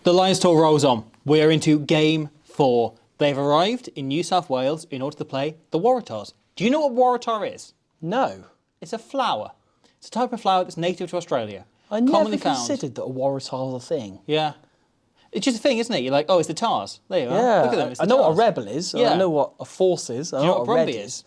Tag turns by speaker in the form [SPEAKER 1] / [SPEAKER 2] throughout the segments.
[SPEAKER 1] The Lions tour rolls on. We are into game 4. They've arrived in New South Wales in order to play the Waratahs. Do you know what Waratah is?
[SPEAKER 2] No.
[SPEAKER 1] It's a flower. It's a type of flower that's native to Australia.
[SPEAKER 2] I never considered that a Waratah was a thing.
[SPEAKER 1] Yeah. It's just a thing, isn't it? You're like, oh, it's the Tahs. There you are.
[SPEAKER 2] Yeah,
[SPEAKER 1] Look at them. It's the
[SPEAKER 2] I know what a
[SPEAKER 1] Tahs.
[SPEAKER 2] rebel is.
[SPEAKER 1] Yeah.
[SPEAKER 2] I know what a force is. I
[SPEAKER 1] Do you know what a
[SPEAKER 2] a red
[SPEAKER 1] Brumby is?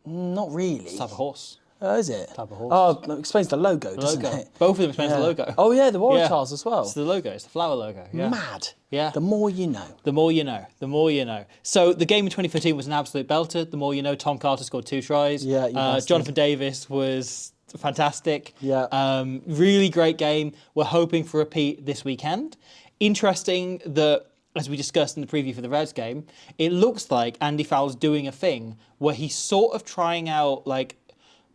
[SPEAKER 2] Not really.
[SPEAKER 1] It's a type of horse.
[SPEAKER 2] Oh, is it?
[SPEAKER 1] Type of horse.
[SPEAKER 2] Oh, that explains the logo, doesn't it?
[SPEAKER 1] Both of them explains the logo.
[SPEAKER 2] Oh, yeah, the Waratahs as well.
[SPEAKER 1] It's the logo. It's the flower logo. Yeah.
[SPEAKER 2] Mad.
[SPEAKER 1] Yeah.
[SPEAKER 2] The more you know.
[SPEAKER 1] The more you know. The more you know. So the game in 2015 was an absolute belter. The more you know, Tom Carter scored 2 tries.
[SPEAKER 2] Yeah, you bastard.
[SPEAKER 1] Jonathan Davis was fantastic.
[SPEAKER 2] Yeah.
[SPEAKER 1] Really great game. We're hoping for a repeat this weekend. Interesting that, as we discussed in the preview for the Reds game, it looks like Andy Fowler's doing a thing where he's sort of trying out like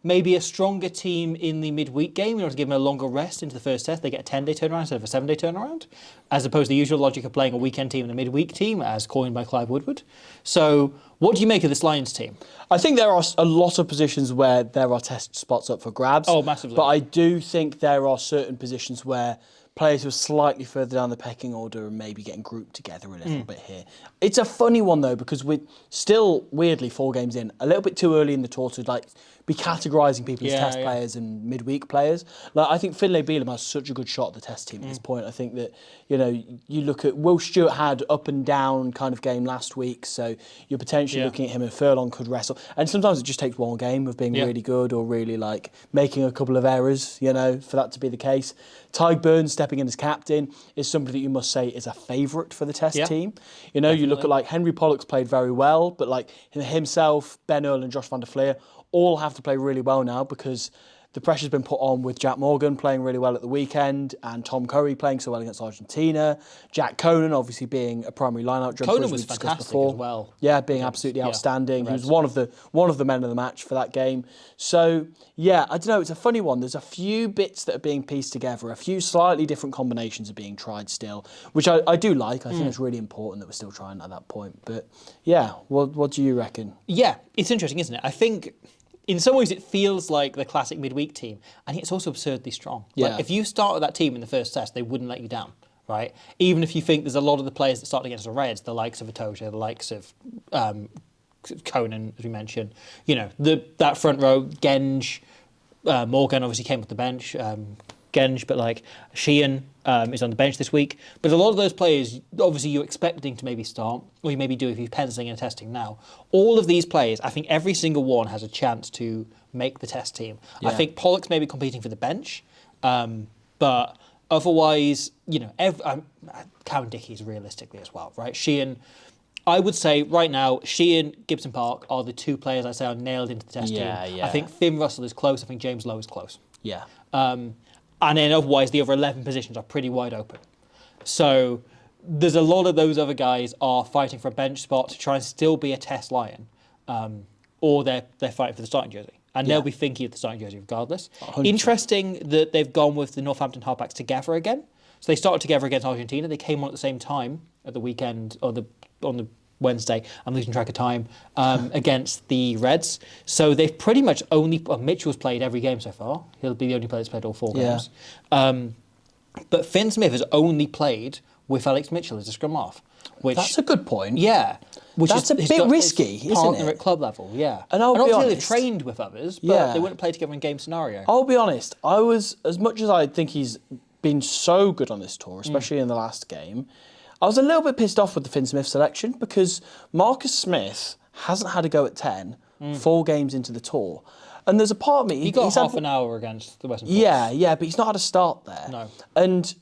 [SPEAKER 1] maybe a stronger team in the midweek game in order to give them a longer rest into the first test. They get a 10-day turnaround instead of a 7-day turnaround, as opposed to the usual logic of playing a weekend team and a midweek team, as coined by Clive Woodward. So what do you make of this Lions team?
[SPEAKER 2] I think there are a lot of positions where there are test spots up for grabs.
[SPEAKER 1] Oh, massively.
[SPEAKER 2] But I do think there are certain positions where players who are slightly further down the pecking order and maybe getting grouped together a little bit here. It's a funny one, though, because we're still, weirdly, 4 games in, a little bit too early in the tour to like be categorising people as test players and midweek players. Like, I think Finlay Bealham has such a good shot at the test team at this point. I think that, you know, you look at Will Stewart had up and down kind of game last week, so you're potentially looking at him and Furlong could wrestle. And sometimes it just takes one game of being really good or really like making a couple of errors, you know, for that to be the case. Tyg Burns stepping in as captain is somebody that you must say is a favourite for the test team. You know, you look at like Henry Pollock's played very well, but like himself, Ben Earl and Josh van der Fleer all have to play really well now because the pressure's been put on with Jack Morgan playing really well at the weekend and Tom Curry playing so well against Argentina. Jack Conan obviously being a primary line-out jumper,
[SPEAKER 1] Conan
[SPEAKER 2] as
[SPEAKER 1] was
[SPEAKER 2] we've discussed
[SPEAKER 1] fantastic
[SPEAKER 2] before.
[SPEAKER 1] as well.
[SPEAKER 2] Yeah, being absolutely outstanding. He was one of the men of the match for that game. So yeah, I don't know. It's a funny one. There's a few bits that are being pieced together. A few slightly different combinations are being tried still, which I do like. I think it's really important that we're still trying at that point. But yeah, what do you reckon?
[SPEAKER 1] Yeah, it's interesting, isn't it? I think in some ways it feels like the classic midweek team, and it's also absurdly strong.
[SPEAKER 2] Yeah.
[SPEAKER 1] Like, if you start with that team in the first test, they wouldn't let you down, right? Even if you think there's a lot of the players that started against the Reds, the likes of Atoja, the likes of Conan, as we mentioned, you know, that front row, Genge, Morgan obviously came off the bench, Genge, but like Sheehan is on the bench this week. But a lot of those players, obviously you're expecting to maybe start, or you maybe do if you're penciling and testing now. All of these players, I think every single one has a chance to make the test team. Yeah. I think Pollock's maybe competing for the bench, but otherwise, you know, Cowan Dickey's realistically as well, right? Sheehan, I would say right now, Sheehan, Gibson Park are the 2 players I say are nailed into the test team.
[SPEAKER 2] Yeah.
[SPEAKER 1] I think Finn Russell is close. I think James Lowe is close.
[SPEAKER 2] Yeah.
[SPEAKER 1] And then otherwise, the other 11 positions are pretty wide open. So there's a lot of those other guys are fighting for a bench spot to try and still be a test Lion, or they're fighting for the starting jersey. And they'll be thinking of the starting jersey regardless. 100%. Interesting that they've gone with the Northampton halfbacks together again. So they started together against Argentina. They came on at the same time at the weekend, or on the Wednesday, I'm losing track of time, against the Reds. So they've pretty much only... Mitchell's played every game so far. He'll be the only player that's played all 4 games. But Finn Smith has only played with Alex Mitchell as a scrum half.
[SPEAKER 2] That's a good point.
[SPEAKER 1] Yeah.
[SPEAKER 2] That's a bit risky, isn't it?
[SPEAKER 1] Partner at club level, yeah.
[SPEAKER 2] And I'll be
[SPEAKER 1] obviously
[SPEAKER 2] honest,
[SPEAKER 1] they've trained with others, but they wouldn't play together in game scenario.
[SPEAKER 2] I'll be honest, I was, as much as I think he's been so good on this tour, especially in the last game, I was a little bit pissed off with the Finn Smith selection because Marcus Smith hasn't had a go at 10 4 games into the tour. And there's a part of me...
[SPEAKER 1] He got half an hour against the Western Force.
[SPEAKER 2] Yeah, but he's not had a start there.
[SPEAKER 1] No.
[SPEAKER 2] And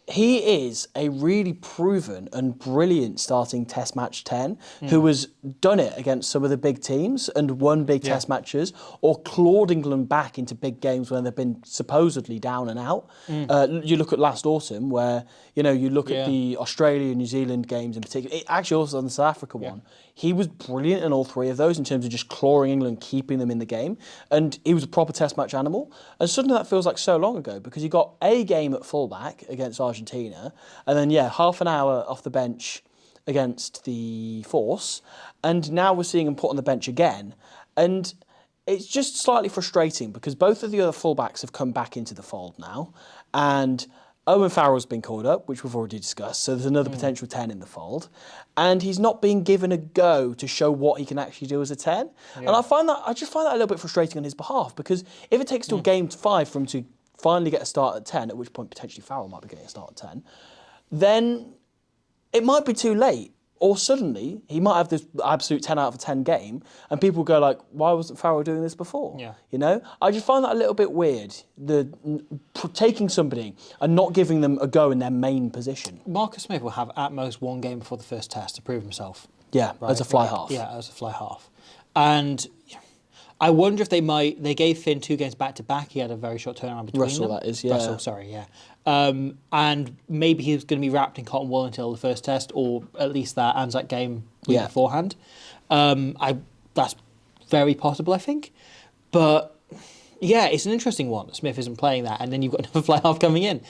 [SPEAKER 2] he is a really proven and brilliant starting Test match 10 who has done it against some of the big teams and won big Test matches or clawed England back into big games when they've been supposedly down and out. You look at last autumn where, you know, you look at the Australia, New Zealand games in particular, actually also on the South Africa one, he was brilliant in all 3 of those in terms of just clawing England, keeping them in the game. And he was a proper Test match animal. And suddenly that feels like so long ago because he got a game at fullback against Argentina and then, half an hour off the bench against the Force. And now we're seeing him put on the bench again. And it's just slightly frustrating because both of the other fullbacks have come back into the fold now. And Owen Farrell's been called up, which we've already discussed, so there's another potential 10 in the fold. And he's not being given a go to show what he can actually do as a 10. And I just find that a little bit frustrating on his behalf, because if it takes till game 5 for him to finally get a start at 10, at which point potentially Farrell might be getting a start at 10, then it might be too late. Or suddenly, he might have this absolute 10 out of 10 game, and people go like, why wasn't Farrell doing this before?
[SPEAKER 1] Yeah.
[SPEAKER 2] You know? I just find that a little bit weird, taking somebody and not giving them a go in their main position.
[SPEAKER 1] Marcus Smith will have at most one game before the first test to prove himself.
[SPEAKER 2] Yeah,
[SPEAKER 1] right?
[SPEAKER 2] as a fly half.
[SPEAKER 1] Yeah, as a fly half. And I wonder if they gave Finn 2 games back-to-back. He had a very short turnaround between
[SPEAKER 2] Russell,
[SPEAKER 1] them.
[SPEAKER 2] that is, yeah.
[SPEAKER 1] Russell, sorry, yeah. And maybe he was going to be wrapped in cotton wool until the first test, or at least that Anzac game beforehand. That's very possible, I think. But yeah, it's an interesting one. Smith isn't playing that, and then you've got another fly half coming in.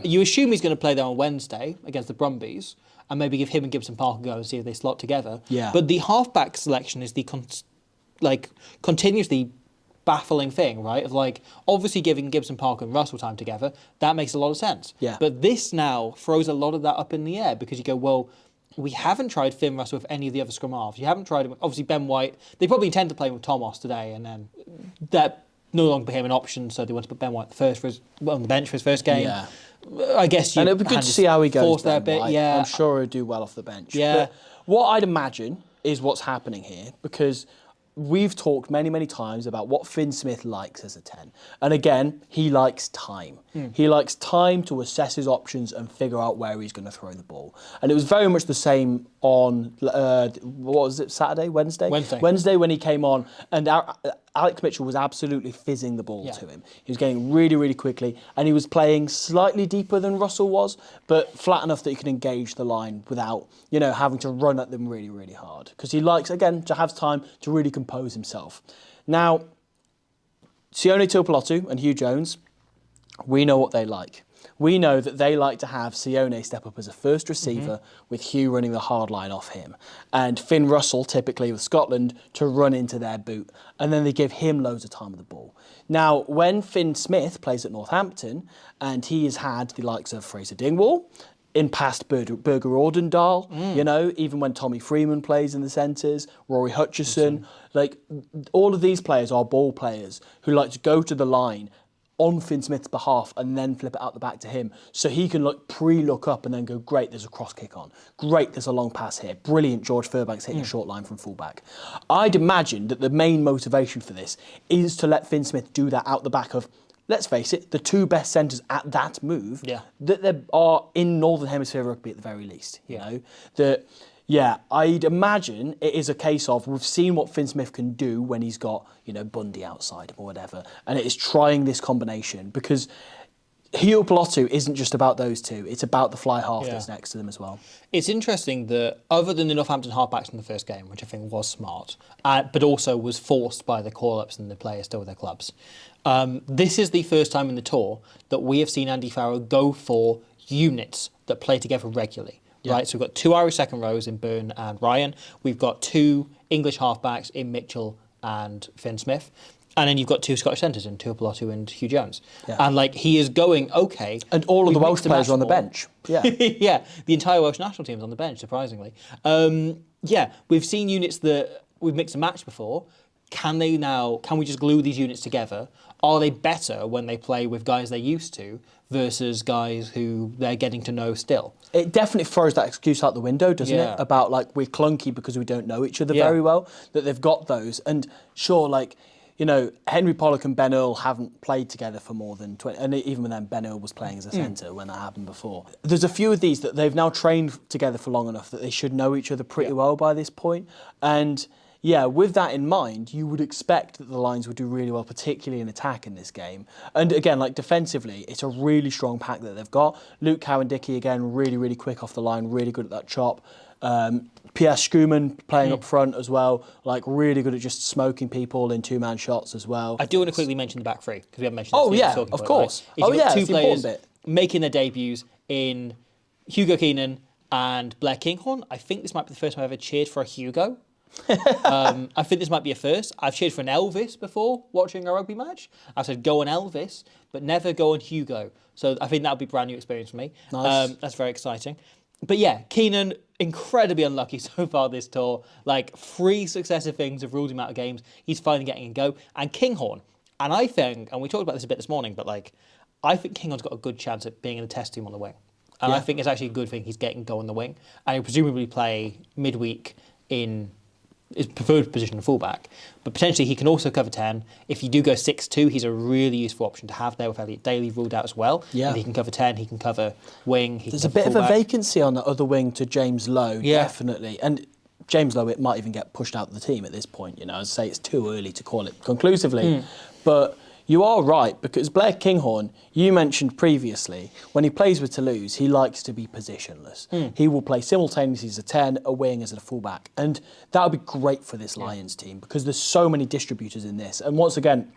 [SPEAKER 1] You assume he's going to play there on Wednesday against the Brumbies, and maybe give him and Gibson Park a go and see if they slot together.
[SPEAKER 2] Yeah.
[SPEAKER 1] But the halfback selection is the continuously baffling thing, right? Of like, obviously giving Gibson Park and Russell time together, that makes a lot of sense.
[SPEAKER 2] Yeah.
[SPEAKER 1] But this now throws a lot of that up in the air, because you go, well, we haven't tried Finn Russell with any of the other scrum halves. You haven't tried him. Obviously, Ben White, they probably intend to play him with Thomas today, and then that no longer became an option, so they want to put Ben White on the bench for his first game.
[SPEAKER 2] Yeah.
[SPEAKER 1] I guess
[SPEAKER 2] and it'll be good to see how he goes.
[SPEAKER 1] There a bit. Yeah.
[SPEAKER 2] I'm sure he'll do well off the bench.
[SPEAKER 1] Yeah.
[SPEAKER 2] But what I'd imagine is what's happening here, because we've talked many, many times about what Finn Smith likes as a 10. And again, he likes time. He likes time to assess his options and figure out where he's going to throw the ball. And it was very much the same on, what was it, Wednesday when he came on, and Alex Mitchell was absolutely fizzing the ball to him. He was getting really, really quickly, and he was playing slightly deeper than Russell was, but flat enough that he could engage the line without, having to run at them really, really hard. Because he likes, again, to have time to really compose himself. Now, Sione Tuipulotu and Hugh Jones, we know what they like. We know that they like to have Sione step up as a first receiver with Hugh running the hard line off him, and Finn Russell, typically with Scotland, to run into their boot, and then they give him loads of time with the ball. Now, when Finn Smith plays at Northampton, and he has had the likes of Fraser Dingwall, in past Berger Ordendahl, even when Tommy Freeman plays in the centres, Rory Hutchison, like all of these players are ball players who like to go to the line on Finn Smith's behalf and then flip it out the back to him, so he can look up and then go, great, there's a cross kick on. Great, there's a long pass here. Brilliant, George Furbank's hitting a short line from fullback. I'd imagine that the main motivation for this is to let Finn Smith do that out the back of, let's face it, the 2 best centres at that move that there are in Northern Hemisphere rugby at the very least. I'd imagine it is a case of, we've seen what Finn Smith can do when he's got, Bundy outside him or whatever, and it is trying this combination, because Tuipulotu isn't just about those two, it's about the fly half that's next to them as well.
[SPEAKER 1] It's interesting that other than the Northampton halfbacks in the first game, which I think was smart, but also was forced by the call-ups and the players still with their clubs, this is the first time in the tour that we have seen Andy Farrell go for units that play together regularly. Right, so we've got 2 Irish second rows in Byrne and Ryan. We've got 2 English halfbacks in Mitchell and Finn Smith. And then you've got 2 Scottish centres in Tuipulotu and Hugh Jones. Yeah. And he is going, okay.
[SPEAKER 2] And all of the Welsh players are on the bench. Yeah.
[SPEAKER 1] Yeah, the entire Welsh national team is on the bench, surprisingly. We've seen units that we've mixed and matched before. Can we just glue these units together? Are they better when they play with guys they're used to versus guys who they're getting to know still? It
[SPEAKER 2] definitely throws that excuse out the window, doesn't it? About we're clunky because we don't know each other very well, that they've got those. And sure, Henry Pollock and Ben Earl haven't played together for more than 20, and even then Ben Earl was playing as a centre when that happened before. There's a few of these that they've now trained together for long enough that they should know each other pretty well by this point. And with that in mind, you would expect that the Lions would do really well, particularly in attack in this game. And again, defensively, it's a really strong pack that they've got. Luke Cowan-Dickey, again, really, really quick off the line, really good at that chop. Pierre Schumann playing up front as well, really good at just smoking people in 2-man shots as well.
[SPEAKER 1] I do want to quickly mention the back three, because we haven't mentioned that.
[SPEAKER 2] Oh, yeah, of course.
[SPEAKER 1] Two players making their debuts in Hugo Keenan and Blair Kinghorn. I think this might be the first time I've ever cheered for a Hugo. I think this might be a first. I've cheered for an Elvis before watching a rugby match. I've said go on Elvis, but never go on Hugo. So I think that would be a brand new experience for me.
[SPEAKER 2] Nice.
[SPEAKER 1] That's very exciting. But yeah, Keenan, incredibly unlucky so far this tour. Like 3 successive things have ruled him out of games. He's finally getting a go. And Kinghorn, and I think, and we talked about this a bit this morning, but like, I think Kinghorn's got a good chance at being in the test team on the wing. And I think it's actually a good thing he's getting go on the wing. And he'll presumably play midweek in his preferred position of fullback, but potentially he can also cover 10. If you do go 6-2, he's a really useful option to have there with Elliot Daly ruled out as well.
[SPEAKER 2] Yeah.
[SPEAKER 1] And he can cover 10, he can cover wing.
[SPEAKER 2] There's a bit of a vacancy on the other wing to James Lowe, definitely. And James Lowe, it might even get pushed out of the team at this point. You know, as I say, it's too early to call it conclusively. But you are right, because Blair Kinghorn, you mentioned previously, when he plays with Toulouse, he likes to be positionless. He will play simultaneously as a 10, a wing, as a fullback. And that would be great for this Lions team, because there's so many distributors in this. And once again,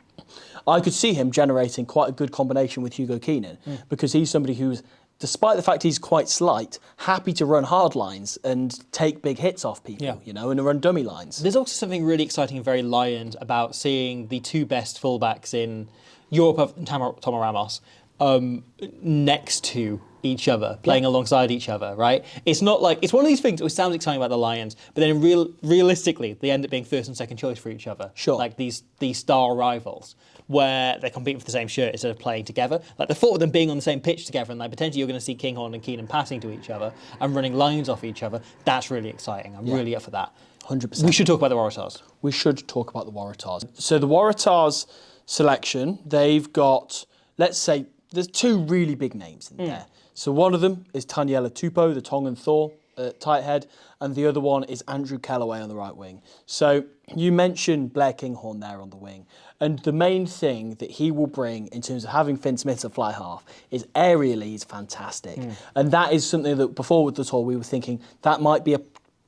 [SPEAKER 2] I could see him generating quite a good combination with Hugo Keenan, because he's somebody who's, despite the fact he's quite slight, happy to run hard lines and take big hits off people, you know, and run dummy lines.
[SPEAKER 1] There's also something really exciting and very Lions about seeing the 2 best fullbacks in Europe and Tomo Ramos next to each other, playing alongside each other, right? It's not like, it's one of these things that sounds exciting about the Lions, but then realistically, they end up being first and second choice for each other.
[SPEAKER 2] Sure.
[SPEAKER 1] Like these star rivals, where they're competing for the same shirt instead of playing together. Like the thought of them being on the same pitch together, and like potentially you're going to see Kinghorn and Keenan passing to each other and running lines off each other, that's really exciting. I'm really up for that.
[SPEAKER 2] 100%.
[SPEAKER 1] We should talk about the Waratahs.
[SPEAKER 2] We should talk about the Waratahs. So the Waratahs selection, they've got, let's say, there's 2 really big names in there. So one of them is Taniela Tupou, the Tongan Thor, tight head, and the other one is Andrew Kellaway on the right wing. So you mentioned Blair Kinghorn there on the wing, and the main thing that he will bring in terms of having Finn Smith a fly half is aerially he's fantastic. And that is something that before with the tour we were thinking that might be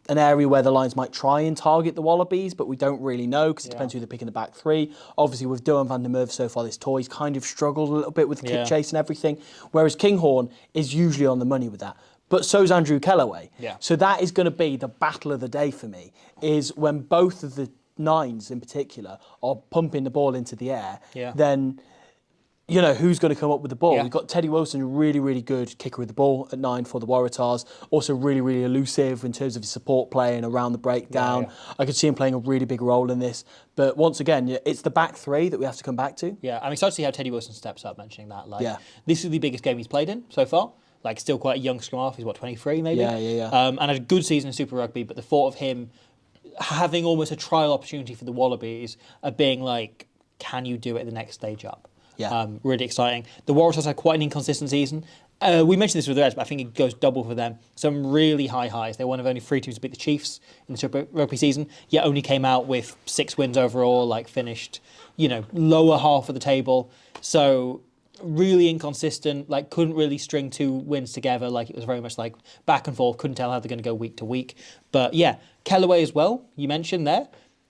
[SPEAKER 2] an area where the Lions might try and target the Wallabies, but we don't really know because it depends who they pick in the back 3. Obviously, with Dylan van der Merwe so far this tour, he's kind of struggled a little bit with the kick chase and everything, whereas Kinghorn is usually on the money with that. But so's Andrew Kellaway. So that is going to be the battle of the day for me, is when both of the 9s in particular are pumping the ball into the air, then you know, who's going to come up with the ball? We've got Teddy Wilson, really, really good kicker with the ball at 9 for the Waratahs. Also really, really elusive in terms of his support play and around the breakdown. I could see him playing a really big role in this. But once again, it's the back 3 that we have to come back to.
[SPEAKER 1] Yeah, I'm excited to see how Teddy Wilson steps up, mentioning that. Like, this is the biggest game he's played in so far. Like, still quite a young scrum half. He's, 23 maybe? And had a good season in Super Rugby, but the thought of him having almost a trial opportunity for the Wallabies of being like, can you do it the next stage up? Really exciting. The Waratahs had quite an inconsistent season. We mentioned this with the Reds, but I think it goes double for them. Some really high highs. They're one of only 3 teams to beat the Chiefs in the Super Rugby season, yet only came out with 6 wins overall, like finished, you know, lower half of the table. So really inconsistent, like couldn't really string 2 wins together. Like it was very much like back and forth, couldn't tell how they're going to go week to week. But yeah, Kellaway as well, you mentioned there.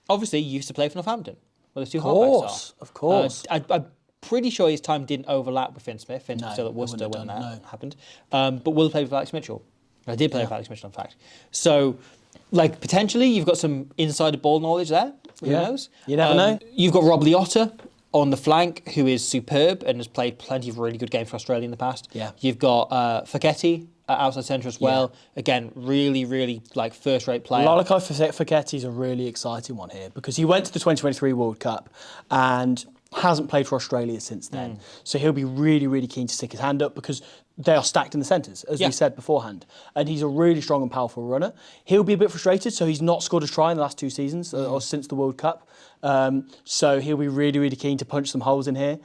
[SPEAKER 1] Obviously, he used to play for Northampton. Well, there's 2 halfbacks are.
[SPEAKER 2] Of course.
[SPEAKER 1] I'm pretty sure his time didn't overlap with Finn Smith. Finn's still at Worcester when that happened. But Will played with Alex Mitchell. I did play with Alex Mitchell, in fact. So, like, potentially you've got some insider ball knowledge there. Who knows?
[SPEAKER 2] You never know.
[SPEAKER 1] You've got Rob Liotta on the flank, who is superb and has played plenty of really good games for Australia in the past. You've got Fekete outside centre as well. Again, really, really like first-rate player.
[SPEAKER 2] Lalakai Fekete is a really exciting one here because he went to the 2023 World Cup and hasn't played for Australia since then. So he'll be really, really keen to stick his hand up because they are stacked in the centres, as we said beforehand. And he's a really strong and powerful runner. He'll be a bit frustrated, so he's not scored a try in the last 2 seasons or since the World Cup. So he'll be really, really keen to punch some holes in here,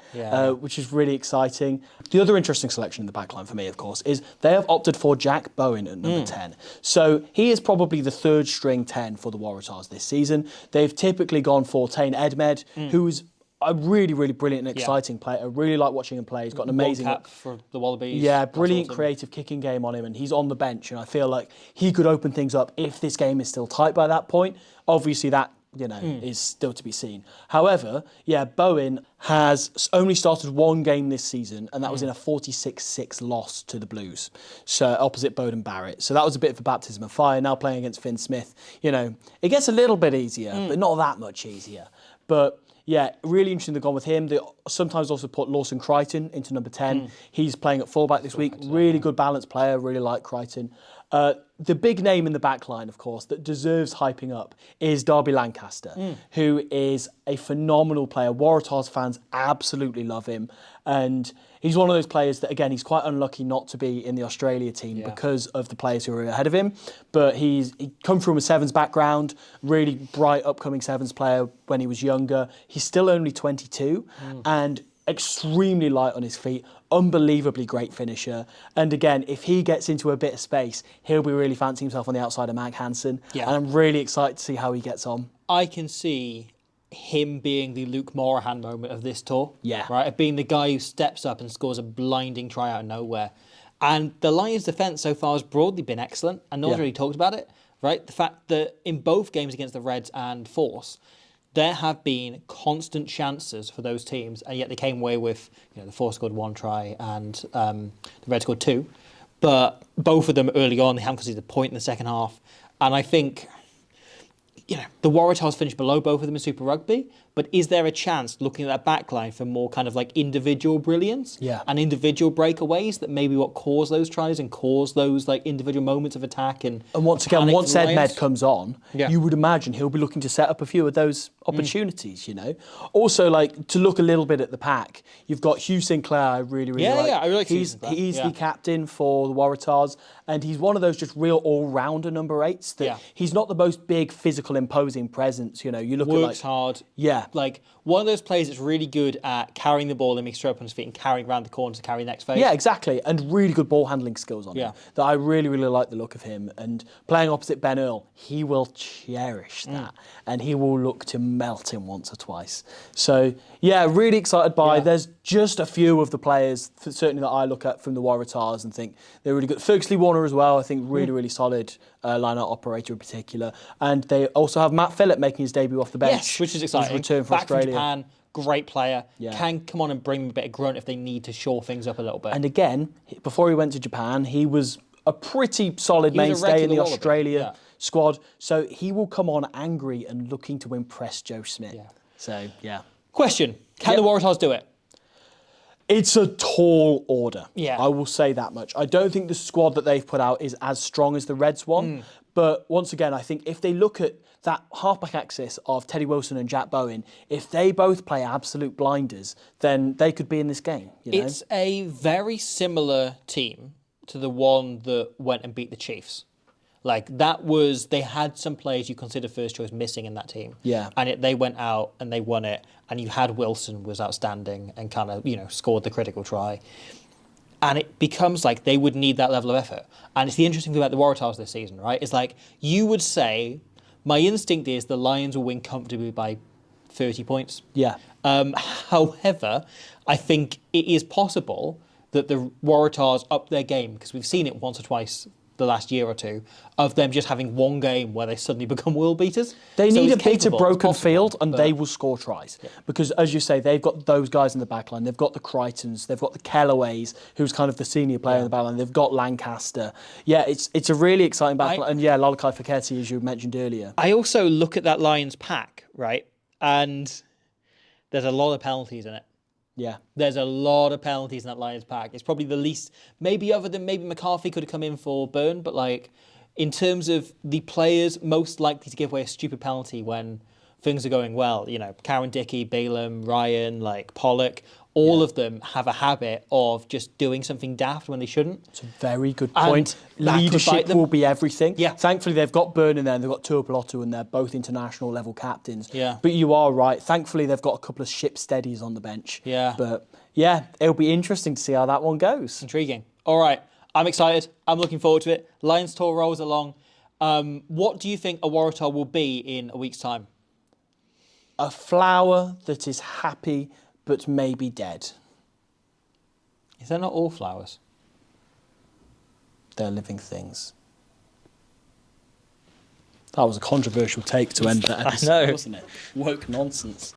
[SPEAKER 2] which is really exciting. The other interesting selection in the backline for me, of course, is they have opted for Jack Bowen at number 10. So he is probably the 3rd string 10 for the Waratahs this season. They've typically gone for Tane Edmed, who's a really, really brilliant and exciting player. I really like watching him play. He's got an amazing...
[SPEAKER 1] cap for the Wallabies.
[SPEAKER 2] Yeah, brilliant creative kicking game on him, and he's on the bench, and I feel like he could open things up if this game is still tight by that point. Obviously, that is still to be seen. However, Bowen has only started one game this season, and that was in a 46-6 loss to the Blues, so opposite Bowden Barrett. So that was a bit of a baptism of fire. Now playing against Finn Smith, it gets a little bit easier, but not that much easier. But yeah, really interesting they've gone with him. They sometimes also put Lawson Crichton into number 10. He's playing at fullback this week. Really good balanced player, really like Crichton. The big name in the back line, of course, that deserves hyping up is Derby Lancaster, who is a phenomenal player. Waratahs fans absolutely love him. And he's one of those players that, again, he's quite unlucky not to be in the Australia team because of the players who are ahead of him. But he come from a Sevens background, really bright upcoming Sevens player when he was younger. He's still only 22 and extremely light on his feet, unbelievably great finisher. And again, if he gets into a bit of space, he'll be really fancying himself on the outside of Mac Hansen. Yeah. And I'm really excited to see how he gets on.
[SPEAKER 1] I can see him being the Luke Morahan moment of this tour.
[SPEAKER 2] Yeah.
[SPEAKER 1] Right? Of being the guy who steps up and scores a blinding try out of nowhere. And the Lions' defence so far has broadly been excellent, and no one's really talked about it. Right? The fact that in both games against the Reds and Force, there have been constant chances for those teams, and yet they came away with, the Force scored one try and the Reds scored two. But both of them early on, they haven't conceded a point in the second half. And I think, the Waratahs finished below both of them in Super Rugby, but is there a chance, looking at that back line, for more kind of like individual brilliance and individual breakaways that maybe what cause those tries and cause those like individual moments of attack? And
[SPEAKER 2] once again, once Ed Med comes on, you would imagine he'll be looking to set up a few of those opportunities, Also, like, to look a little bit at the pack, you've got Hugh Sinclair, I really like.
[SPEAKER 1] Yeah, I really like Hugh Sinclair.
[SPEAKER 2] He's the captain for the Waratahs, and he's one of those just real all-rounder number 8s. That he's not the most big, physical, imposing presence, You look at
[SPEAKER 1] works hard.
[SPEAKER 2] Yeah.
[SPEAKER 1] Like, one of those players that's really good at carrying the ball and making straight up on his feet and carrying around the corner to carry the next phase.
[SPEAKER 2] Yeah, exactly. And really good ball handling skills on him. That I really, really like the look of him. And playing opposite Ben Earl, he will cherish that. And he will look to melt him once or twice. So, yeah, really excited by. There's just a few of the players, certainly that I look at from the Waratahs and think they're really good. Ferguson Warner as well, I think really, really solid line-out operator in particular. And they also have Matt Phillip making his debut off the bench.
[SPEAKER 1] Yes, which is exciting.
[SPEAKER 2] His return for
[SPEAKER 1] Back
[SPEAKER 2] Australia.
[SPEAKER 1] from Japan, great player. Can come on and bring a bit of grunt if they need to shore things up a little bit.
[SPEAKER 2] And again, before he went to Japan, he was a pretty solid mainstay in the Australia squad. So he will come on angry and looking to impress Joe Smith. So,
[SPEAKER 1] Question, can the Waratahs do it?
[SPEAKER 2] It's a tall order.
[SPEAKER 1] Yeah.
[SPEAKER 2] I will say that much. I don't think the squad that they've put out is as strong as the Reds one. But once again, I think if they look at that halfback axis of Teddy Wilson and Jack Bowen, if they both play absolute blinders, then they could be in this game.
[SPEAKER 1] It's a very similar team to the one that went and beat the Chiefs. Like, they had some players you consider first choice missing in that team.
[SPEAKER 2] Yeah.
[SPEAKER 1] And they went out and they won it. And you had Wilson was outstanding and kind of, scored the critical try. And it becomes like they would need that level of effort. And it's the interesting thing about the Waratahs this season, right? It's like, you would say, my instinct is the Lions will win comfortably by 30 points.
[SPEAKER 2] Yeah.
[SPEAKER 1] However, I think it is possible that the Waratahs up their game, because we've seen it once or twice the last year or two, of them just having one game where they suddenly become world beaters.
[SPEAKER 2] They need a bit of broken field and they will score tries. Because, as you say, they've got those guys in the back line. They've got the Crichtons. They've got the Kellaways, who's kind of the senior player in the back line. They've got Lancaster. Yeah, it's a really exciting back line. And, Lalakai Faketi, as you mentioned earlier.
[SPEAKER 1] I also look at that Lions pack, right? And there's a lot of penalties in it.
[SPEAKER 2] Yeah.
[SPEAKER 1] There's a lot of penalties in that Lions pack. It's probably the least, maybe other than maybe McCarthy could have come in for Byrne, but like in terms of the players most likely to give away a stupid penalty when things are going well, Karen Dickey, Balaam, Ryan, like Pollock, all of them have a habit of just doing something daft when they shouldn't.
[SPEAKER 2] It's a very good point. Leadership will be everything.
[SPEAKER 1] Yeah.
[SPEAKER 2] Thankfully, they've got Byrne in there and they've got Tuipulotu and they're both international level captains.
[SPEAKER 1] Yeah.
[SPEAKER 2] But you are right. Thankfully, they've got a couple of ship steadies on the bench.
[SPEAKER 1] Yeah.
[SPEAKER 2] But yeah, it'll be interesting to see how that one goes.
[SPEAKER 1] Intriguing. All right. I'm excited. I'm looking forward to it. Lions tour rolls along. What do you think a Waratah will be in a week's time?
[SPEAKER 2] A flower that is happy but maybe dead.
[SPEAKER 1] Is that not all flowers?
[SPEAKER 2] They're living things. That was a controversial take to end that episode,
[SPEAKER 1] know.
[SPEAKER 2] wasn't it? Woke nonsense.